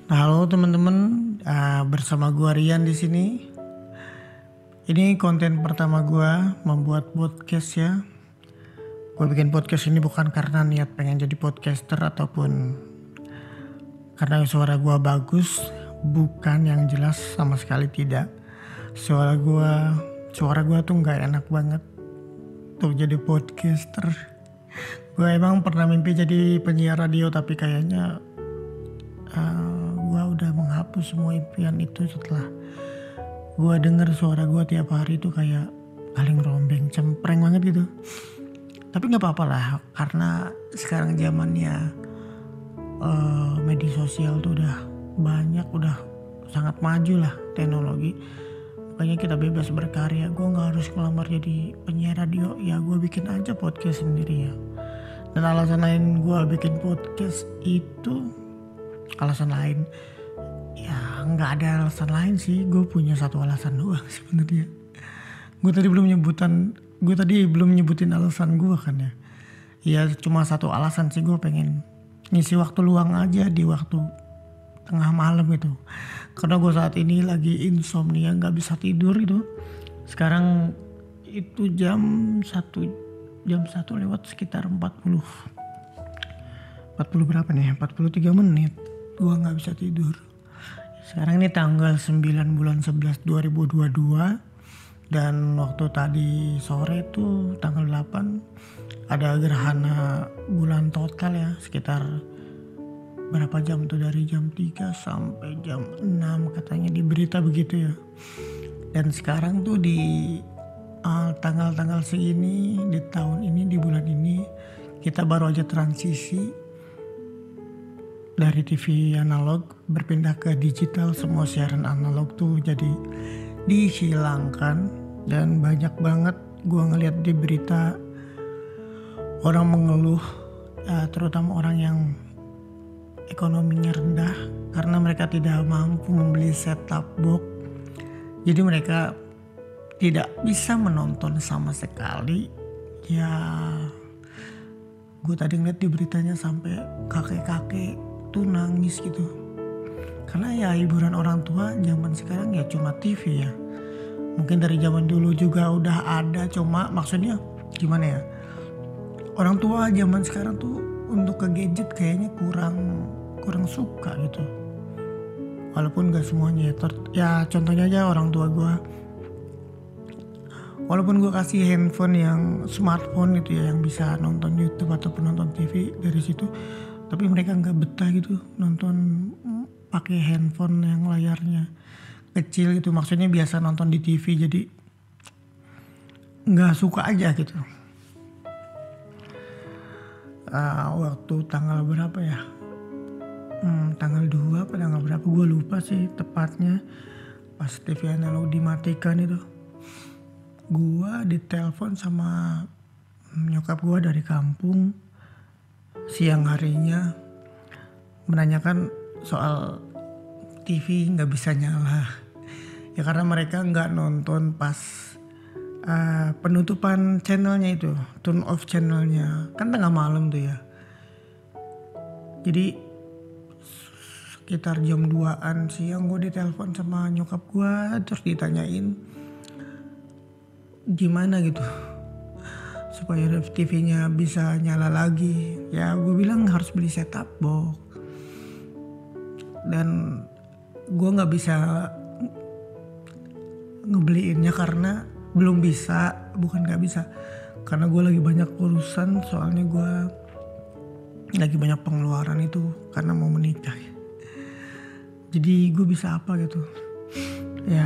Halo teman-teman, bersama gua Rian di sini. Ini konten pertama gua membuat podcast ya. Gua bikin podcast ini bukan karena niat pengen jadi podcaster ataupun karena suara gua bagus, bukan, yang jelas sama sekali tidak. Suara gua tuh nggak enak banget untuk jadi podcaster. Gua emang pernah mimpi jadi penyiar radio tapi kayaknya gue udah menghapus semua impian itu setelah gue denger suara gue tiap hari itu kayak paling rombeng, cempreng banget gitu. Tapi nggak apa-apa lah, karena sekarang zamannya media sosial tuh udah banyak, udah sangat maju lah teknologi. Makanya kita bebas berkarya. Gue nggak harus ngelamar jadi penyiar radio, ya gue bikin aja podcast sendiri ya. Dan alasan lain gue bikin podcast itu, alasan lain ya nggak ada alasan lain sih, gue punya satu alasan doang sebenarnya. Gue tadi belum nyebutin alasan gue kan ya. Ya cuma satu alasan sih, gue pengen ngisi waktu luang aja di waktu tengah malam itu. Karena gue saat ini lagi insomnia, nggak bisa tidur gitu. Sekarang itu jam 1 lewat sekitar 40 berapa nih, 43 menit gue nggak bisa tidur. Sekarang ini tanggal 9 bulan 11 2022 dan waktu tadi sore itu tanggal 8 ada gerhana bulan total ya, sekitar berapa jam tuh, dari jam 3 sampai jam 6 katanya di berita begitu ya. Dan sekarang tuh di tanggal-tanggal segini, di tahun ini, di bulan ini, kita baru aja transisi dari TV analog berpindah ke digital. Semua siaran analog tuh jadi dihilangkan. Dan banyak banget gue ngeliat di berita orang mengeluh, terutama orang yang ekonominya rendah, karena mereka tidak mampu membeli set-top box. Jadi mereka tidak bisa menonton sama sekali. Ya gue tadi ngeliat di beritanya sampai kakek-kakek tuh nangis gitu. Karena ya hiburan orang tua zaman sekarang ya cuma TV ya. Mungkin dari zaman dulu juga udah ada, cuma maksudnya gimana ya, orang tua zaman sekarang tuh untuk ke gadget kayaknya kurang suka gitu. Walaupun gak semuanya ya contohnya aja orang tua gue, walaupun gue kasih handphone yang smartphone gitu ya, yang bisa nonton YouTube ataupun nonton TV dari situ, tapi mereka nggak betah gitu nonton pakai handphone yang layarnya kecil gitu. Maksudnya biasa nonton di TV, jadi nggak suka aja gitu. Waktu tanggal berapa ya? Tanggal 2 apa tanggal berapa gue lupa sih tepatnya, pas TV analog dimatikan itu, gue ditelepon sama nyokap gue dari kampung siang harinya menanyakan soal TV nggak bisa nyala ya, karena mereka nggak nonton pas penutupan channelnya itu, turn off channelnya kan tengah malam tuh ya. Jadi sekitar jam 2an siang gue ditelepon sama nyokap gue, terus ditanyain gimana gitu supaya TV-nya bisa nyala lagi. Ya gue bilang harus beli set-top box. Dan gue gak bisa ngebeliinnya karena belum bisa, bukan gak bisa, karena gue lagi banyak urusan. Soalnya gue lagi banyak pengeluaran itu karena mau menikah. Jadi gue bisa apa gitu, ya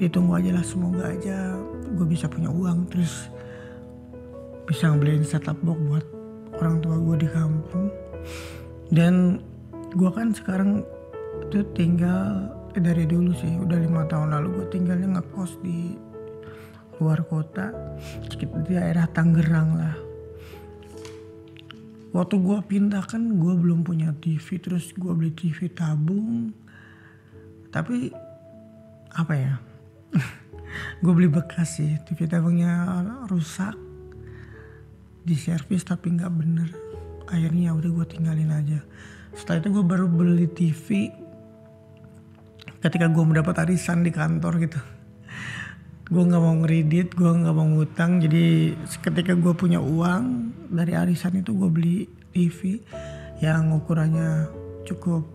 ditunggu aja lah, semoga aja gue bisa punya uang terus bisa ngebeliin set-top box buat orang tua gue di kampung. Dan gue kan sekarang tuh tinggal dari dulu sih, udah 5 tahun lalu gue tinggalnya ngekos di luar kota, sekitar di daerah Tangerang lah. Waktu gue pindah kan gue belum punya TV, terus gue beli TV tabung. Tapi apa ya, gue beli bekas sih, TV tabungnya rusak, diservis tapi nggak bener. Akhirnya udah gue tinggalin aja. Setelah itu gue baru beli TV ketika gue mendapat arisan di kantor gitu. Gue nggak mau ngeredit, gue nggak mau ngutang. Jadi ketika gue punya uang dari arisan itu, gue beli TV yang ukurannya cukup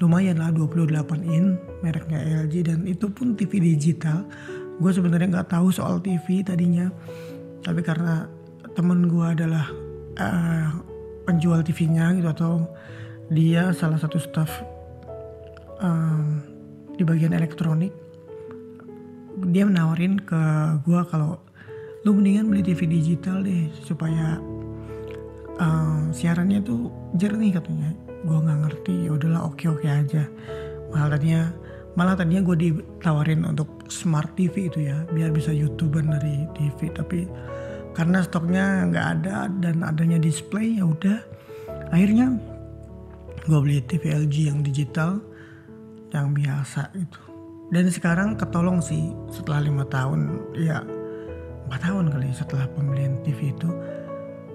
lumayan lah, 28 in, mereknya LG, dan itu pun TV digital. Gue sebenarnya nggak tahu soal TV tadinya, tapi karena temen gue adalah penjual TV-nya gitu, atau dia salah satu staff di bagian elektronik, dia menawarin ke gue kalau lu mendingan beli TV digital deh supaya siarannya tuh jernih katanya. Gue nggak ngerti, ya udahlah oke aja. Malah tadinya gue ditawarin untuk smart TV itu ya, biar bisa YouTuber dari TV. Tapi karena stoknya nggak ada dan adanya display, ya udah. Akhirnya gue beli TV LG yang digital, yang biasa itu. Dan sekarang ketolong sih setelah 5 tahun, ya 4 tahun kali setelah pembelian TV itu.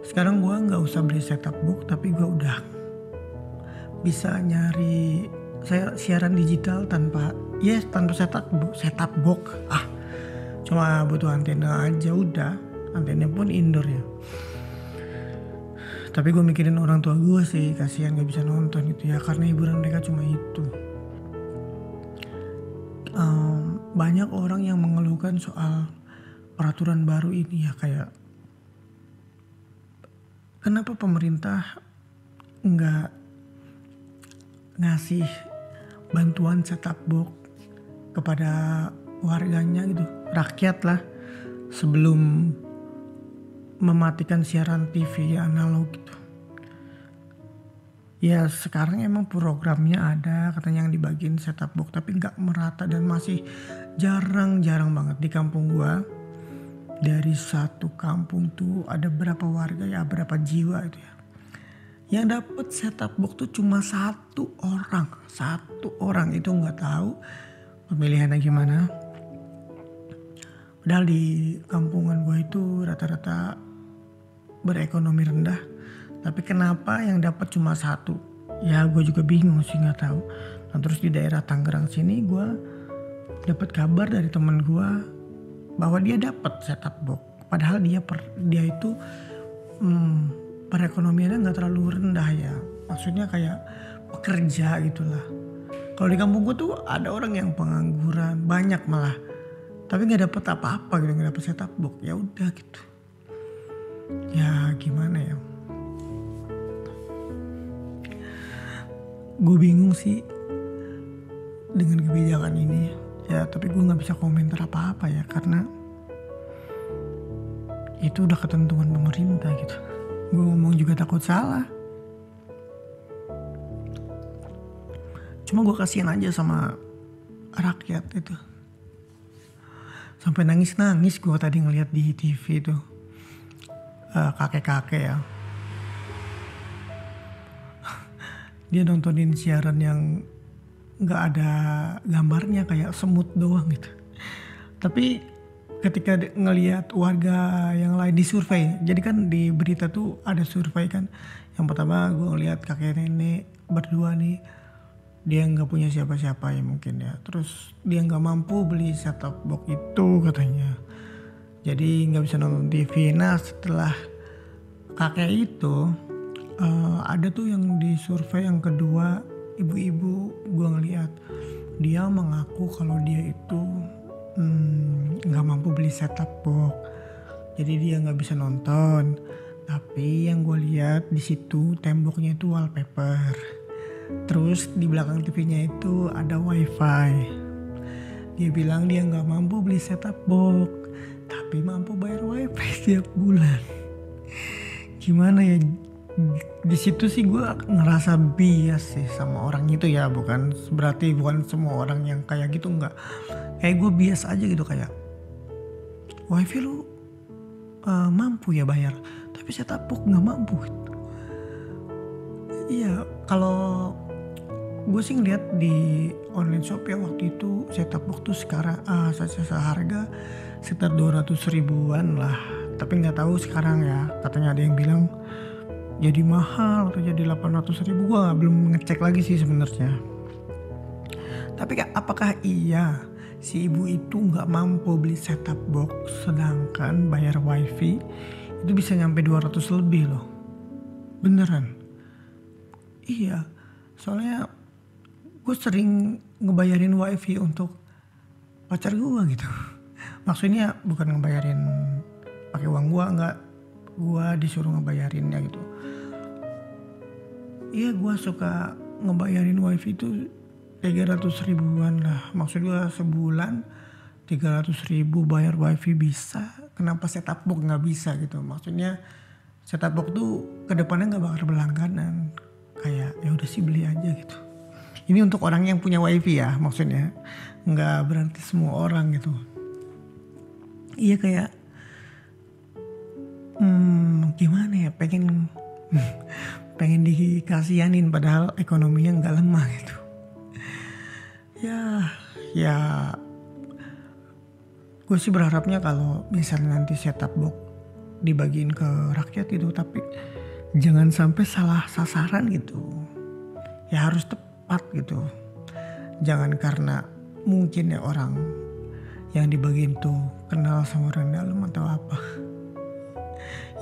Sekarang gue nggak usah beli setup box, tapi gue udah bisa nyari siaran digital tanpa setup box. Cuma butuh antena aja udah. Antena pun indoor ya. Tapi gue mikirin orang tua gue sih, kasihan gak bisa nonton gitu ya, karena hiburan mereka cuma itu. Banyak orang yang mengeluhkan soal peraturan baru ini ya, kayak kenapa pemerintah nggak ngasih bantuan setup box kepada warganya gitu, rakyat lah, sebelum mematikan siaran TV analog gitu. Ya sekarang emang programnya ada katanya yang dibagiin setup box, tapi nggak merata dan masih jarang banget. Di kampung gua, dari satu kampung tuh ada berapa warga ya, berapa jiwa itu ya, yang dapat setup box tuh cuma satu orang. Itu nggak tahu pemilihannya gimana. Padahal di kampungan gue itu rata-rata berekonomi rendah, tapi kenapa yang dapat cuma satu? Ya gue juga bingung sih, nggak tahu. Nah terus di daerah Tangerang sini gue dapat kabar dari teman gue bahwa dia dapat setup box, padahal dia itu perekonomiannya nggak terlalu rendah ya, maksudnya kayak pekerja gitulah. Kalau di kampung gue tuh ada orang yang pengangguran banyak malah, tapi nggak dapet apa-apa gitu, nggak dapet setup box. Ya udah gitu, ya gimana ya, gue bingung sih dengan kebijakan ini ya. Tapi gue nggak bisa komentar apa-apa ya, karena itu udah ketentuan pemerintah gitu. Gue ngomong juga takut salah. Cuma gue kasihan aja sama rakyat itu. Sampai nangis gue tadi ngeliat di TV itu. Kakek-kakek ya. Dia nontonin siaran yang gak ada gambarnya, kayak semut doang gitu. Tapi ketika ngelihat warga yang lain di survei, jadi kan di berita tuh ada survei kan. Yang pertama gue ngelihat kakek nenek berdua nih, dia nggak punya siapa-siapa ya mungkin ya. Terus dia nggak mampu beli setup box itu katanya, jadi nggak bisa nonton TV. Nah setelah kakek itu ada tuh yang di survei yang kedua, ibu-ibu, gue ngelihat dia mengaku kalau dia itu nggak mampu beli setup box, jadi dia nggak bisa nonton. Tapi yang gue lihat di situ temboknya itu wallpaper, terus di belakang TV-nya itu ada wifi. Dia bilang dia nggak mampu beli setup box, tapi mampu bayar wifi setiap bulan. Gimana ya? Di situ sih gue ngerasa bias sih sama orang itu ya, bukan semua orang yang kayak gitu, nggak. Kayak gue bias aja gitu, kayak wifi lu mampu ya bayar, tapi setup box nggak mampu. Iya, kalau gue sih ngeliat di online shop ya waktu itu setup box tuh sekarang seharga sekitar 200 ribuan lah. Tapi nggak tahu sekarang ya, katanya ada yang bilang jadi mahal atau jadi 800 ribu. Gue belum ngecek lagi sih sebenarnya. Tapi apakah iya si ibu itu nggak mampu beli setup box sedangkan bayar wifi itu bisa nyampe 200 lebih loh. Beneran. Iya, soalnya gue sering ngebayarin wifi untuk pacar gue gitu. Maksudnya bukan ngebayarin pakai uang gue, enggak. Gue disuruh ngebayarinnya gitu. Iya, gue suka ngebayarin wifi itu 300 ribuan lah. Maksud gue sebulan 300 ribu bayar wifi bisa. Kenapa setup box gak bisa gitu. Maksudnya setup box tuh kedepannya gak bakal berlangganan. Kayak ya udah sih beli aja gitu. Ini untuk orang yang punya wifi ya maksudnya. Gak berarti semua orang gitu. Iya kayak gimana ya, pengen dikasihanin padahal ekonominya gak lemah gitu. Ya gue sih berharapnya kalau misalnya nanti setup box dibagiin ke rakyat gitu, tapi jangan sampai salah sasaran gitu. Ya harus tepat gitu. Jangan karena mungkin ya orang yang dibagiin tuh kenal sama orang dalam atau apa.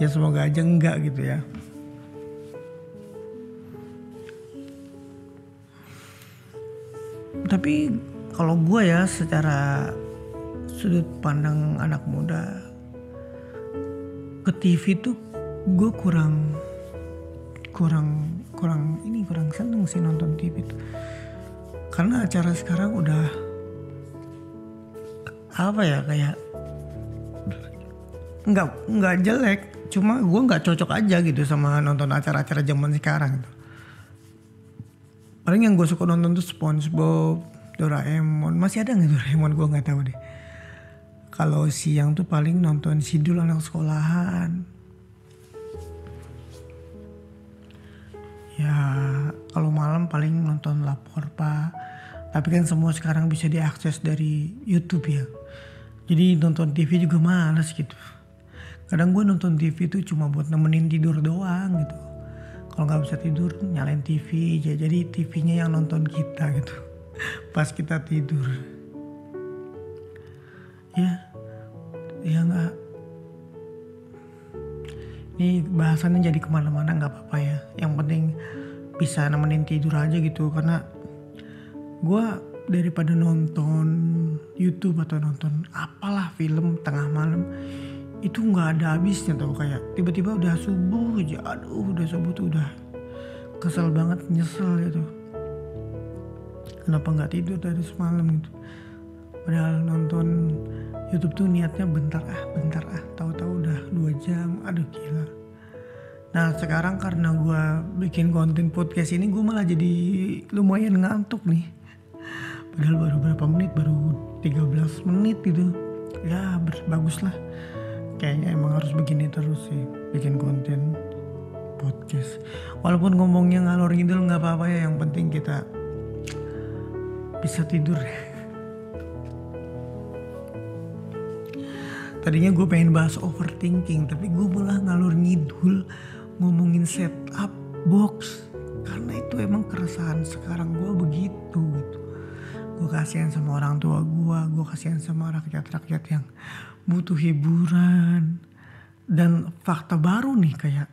Ya semoga aja enggak gitu ya. Tapi kalau gue ya secara sudut pandang anak muda, ke TV tuh gue kurang seneng sih nonton TV tuh. Karena acara sekarang udah apa ya, kayak nggak jelek, cuma gue nggak cocok aja gitu sama nonton acara-acara zaman sekarang gitu. Paling yang gue suka nonton tuh SpongeBob, Doraemon. Masih ada nggak Doraemon? Gue nggak tahu deh. Kalau siang tuh paling nonton Sidul anak sekolahan. Ya kalau malam paling nonton Lapor Pak. Tapi kan semua sekarang bisa diakses dari YouTube ya. Jadi nonton TV juga malas gitu. Kadang gue nonton TV tuh cuma buat nemenin tidur doang gitu. Kalau nggak bisa tidur nyalain TV aja. Jadi TV-nya yang nonton kita gitu. Pas kita tidur. Ya nggak. Ini bahasannya jadi kemana-mana nggak apa-apa ya. Yang penting bisa nemenin tidur aja gitu. Karena gue daripada nonton YouTube atau nonton apalah film tengah malam, itu nggak ada habisnya tau. Kayak tiba-tiba udah subuh aja. Aduh udah subuh tuh udah kesel banget, nyesel gitu. Kenapa nggak tidur dari semalam gitu. Padahal nonton YouTube tuh niatnya bentar ah, tahu-tahu udah 2 jam, aduh gila. Nah sekarang karena gue bikin konten podcast ini, gue malah jadi lumayan ngantuk nih. Padahal baru berapa menit, baru 13 menit gitu. Ya bagus lah. Kayaknya emang harus begini terus sih, bikin konten podcast. Walaupun ngomongnya ngalor ngidul gak apa-apa ya, yang penting kita bisa tidur. Tadinya gue pengen bahas overthinking, tapi gue malah ngalur ngidul ngomongin setup box. Karena itu emang keresahan sekarang gue begitu gitu. Gue kasihan sama orang tua gue kasihan sama rakyat-rakyat yang butuh hiburan. Dan fakta baru nih, kayak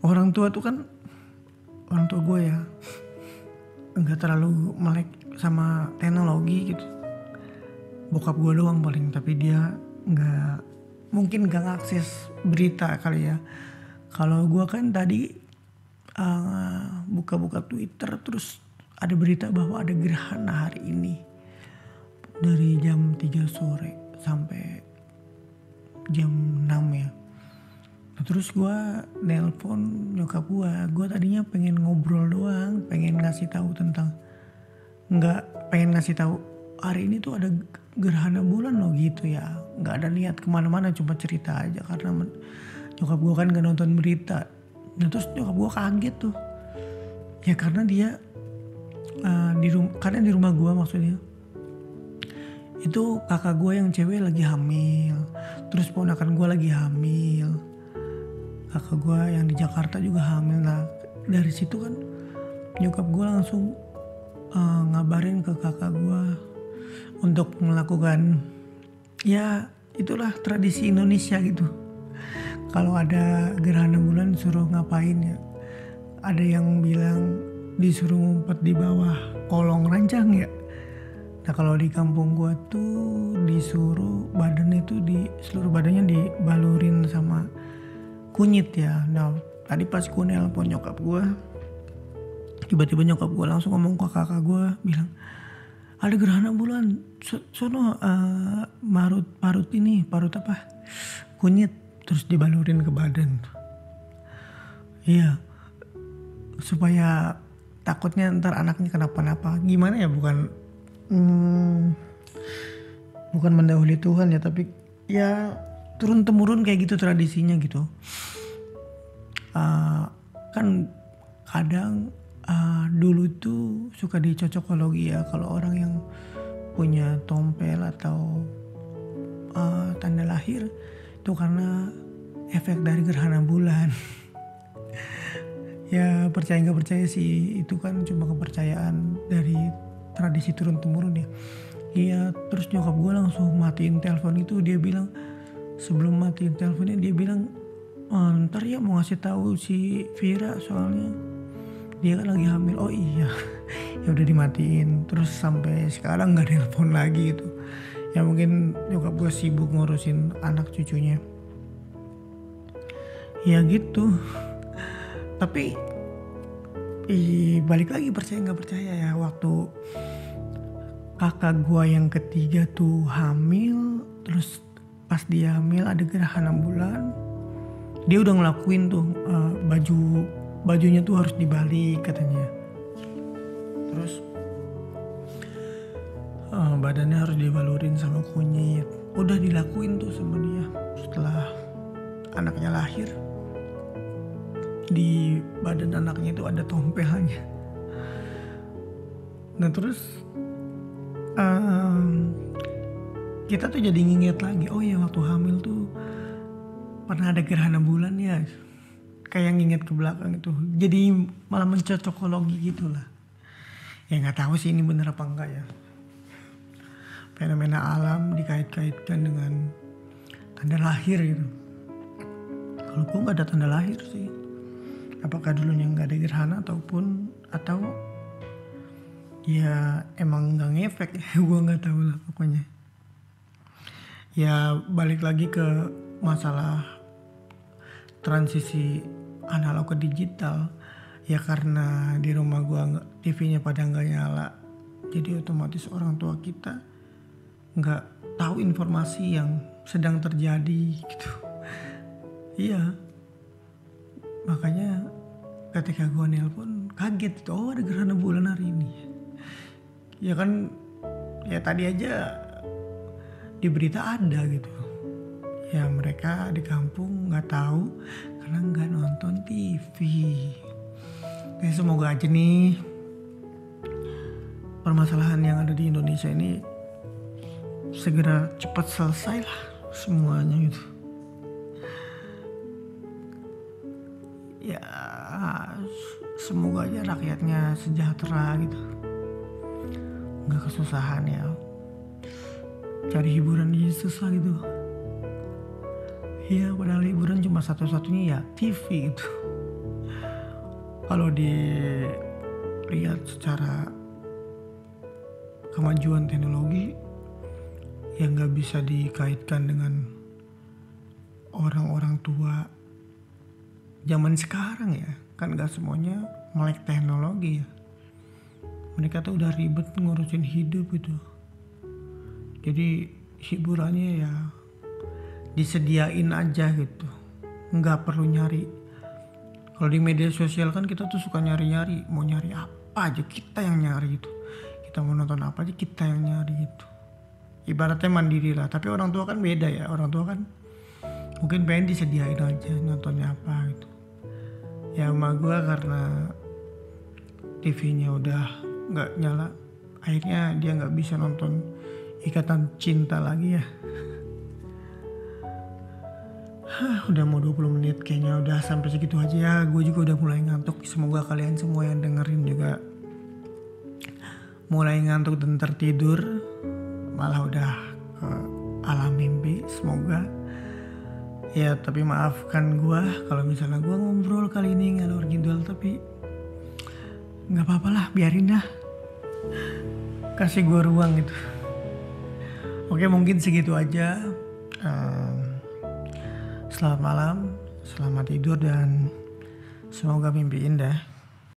orang tua tuh kan, orang tua gue ya gak terlalu melek sama teknologi gitu. Bokap gue doang paling, tapi dia mungkin gak ngakses berita kali ya. Kalau gue kan tadi buka-buka Twitter, terus ada berita bahwa ada gerhana hari ini dari jam 3 sore sampai jam 6 ya. Nah, terus gue nelpon nyokap gue tadinya pengen ngobrol doang, pengen ngasih tahu hari ini tuh ada gerhana bulan loh gitu ya. Nggak ada niat kemana-mana, cuma cerita aja karena nyokap gue kan gak nonton berita. Nah terus nyokap gue kaget tuh. Ya karena dia di rumah gue maksudnya. Itu kakak gue yang cewek lagi hamil. Terus ponakan gue lagi hamil. Kakak gue yang di Jakarta juga hamil. Nah dari situ kan nyokap gue langsung ngabarin ke kakak gue untuk melakukan, ya itulah tradisi Indonesia gitu. Kalau ada gerhana bulan suruh ngapain ya. Ada yang bilang disuruh ngumpet di bawah kolong ranjang ya. Nah kalau di kampung gua tuh disuruh seluruh badannya dibalurin sama kunyit ya. Nah tadi pas gue nelpon nyokap gua, tiba-tiba nyokap gua langsung ngomong ke kakak gua, bilang ada gerhana bulan, sono parut apa kunyit, terus dibalurin ke badan. Iya, supaya takutnya ntar anaknya kenapa-napa. Gimana ya, bukan mendahului Tuhan ya, tapi ya turun temurun kayak gitu tradisinya gitu. Kan kadang dulu tuh suka dicocokologi ya, kalau orang yang punya tompel atau tanda lahir itu karena efek dari gerhana bulan. Ya percaya nggak percaya sih, itu kan cuma kepercayaan dari tradisi turun temurun ya. Iya, terus nyokap gue langsung matiin telepon itu. Dia bilang, sebelum matiin teleponnya dia bilang, ntar ya mau ngasih tahu si Vira soalnya dia kan lagi hamil. Oh iya, ya udah dimatiin. Terus sampai sekarang nggak telepon lagi gitu. Ya mungkin nyokap gue sibuk ngurusin anak cucunya. Ya gitu. Tapi balik lagi percaya nggak percaya ya, waktu kakak gua yang ketiga tuh hamil, terus pas dia hamil ada gerhana bulan, dia udah ngelakuin tuh bajunya tuh harus dibalik katanya, terus badannya harus dibalurin sama kunyit. Udah dilakuin tuh sama dia. Setelah anaknya lahir, di badan anaknya itu ada tompelannya. Nah terus kita tuh jadi nginget lagi, oh ya waktu hamil tuh pernah ada gerhana bulan ya, kayak nginget ke belakang itu. Jadi malah mencocokologi gitu lah. Ya nggak tahu sih ini bener apa enggak ya. Fenomena alam dikait-kaitkan dengan tanda lahir gitu. Kalau gue nggak ada tanda lahir sih. Apakah dulunya nggak ada gerhana atau ya emang nggak ngefek ya. Gue nggak tahu lah pokoknya. Ya balik lagi ke masalah transisi analog ke digital. Ya karena di rumah gue TV-nya pada nggak nyala, jadi otomatis orang tua kita nggak tahu informasi yang sedang terjadi gitu. Iya. Makanya ketika gue nelpon kaget, oh ada gerhana bulan hari ini. Ya kan, ya tadi aja di berita ada gitu. Ya mereka di kampung nggak tahu karena nggak nonton TV. Jadi semoga aja nih permasalahan yang ada di Indonesia ini segera cepat selesai lah semuanya gitu. Ya semoga aja rakyatnya sejahtera gitu, nggak kesusahan ya, cari hiburan aja susah gitu. Ya padahal hiburan cuma satu-satunya ya TV gitu. Kalau dilihat secara kemajuan teknologi ya nggak bisa dikaitkan dengan orang-orang tua zaman sekarang ya, kan gak semuanya melek teknologi ya. Mereka tuh udah ribet ngurusin hidup gitu. Jadi hiburannya ya disediain aja gitu, nggak perlu nyari. Kalau di media sosial kan kita tuh suka nyari-nyari, mau nyari apa aja kita yang nyari gitu. Kita mau nonton apa aja kita yang nyari gitu. Ibaratnya mandiri lah, tapi orang tua kan beda ya. Orang tua kan mungkin pengen disediain aja nontonnya apa gitu. Ya sama gue karena TV-nya udah gak nyala, akhirnya dia gak bisa nonton Ikatan Cinta lagi ya. Udah mau 20 menit kayaknya, udah sampai segitu aja ya. Gue juga udah mulai ngantuk. Semoga kalian semua yang dengerin juga mulai ngantuk dan tertidur, malah udah ke alam mimpi. Semoga ya, tapi maafkan gue kalau misalnya gue ngobrol kali ini ngalor ngidul, tapi nggak apa-apa lah, biarin dah, kasih gue ruang gitu. Oke, mungkin segitu aja. Selamat malam, selamat tidur, dan semoga mimpi indah.